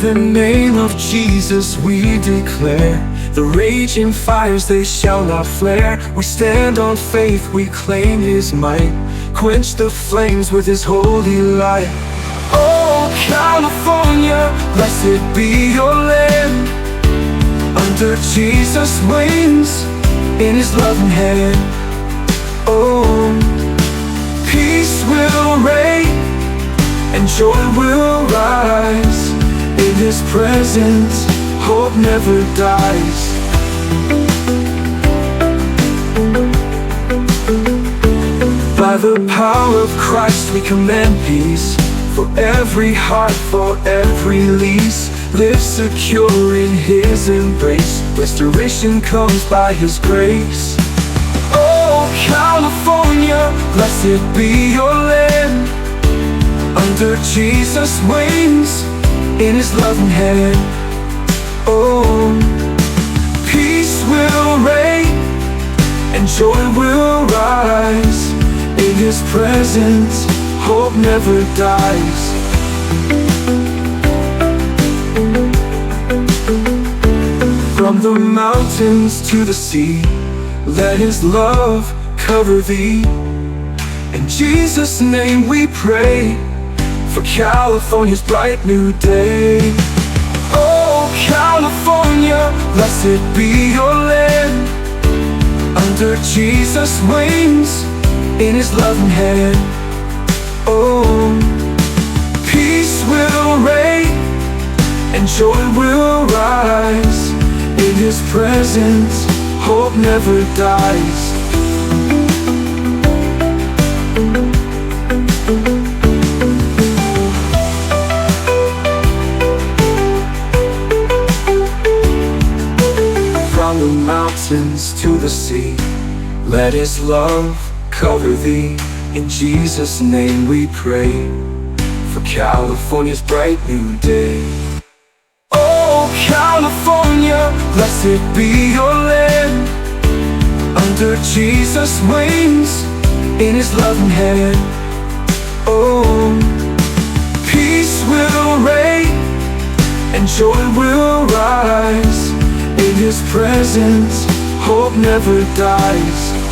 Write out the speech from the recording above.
the name of Jesus we declare, the raging fires they shall not flare. We stand on faith, we claim His might, quench the flames with His holy light. Oh, California, blessed be your land, under Jesus' wings, in His loving hand. Oh, peace will reign and joy will rise, in His presence hope never dies. By the power of Christ we command peace, for every heart, for every lease. Live secure in His embrace, restoration comes by His grace. Oh, California, blessed be your land, under Jesus' wings, in His loving hand. Oh, peace will reign and joy will rise, in His presence hope never dies. From the mountains to the sea, let His love cover thee. In Jesus' name we pray, for California's bright new day. Oh, California, blessed be your land, under Jesus' wings, in His loving hand. Oh, peace will reign and joy will rise, in His presence hope never dies. From the mountains to the sea, let His love cover thee. In Jesus' name we pray, for California's bright new day. Oh, California, blessed be your land, under Jesus' wings, in His loving hand. Oh, peace will reign and joy will rise, in His presence hope never dies.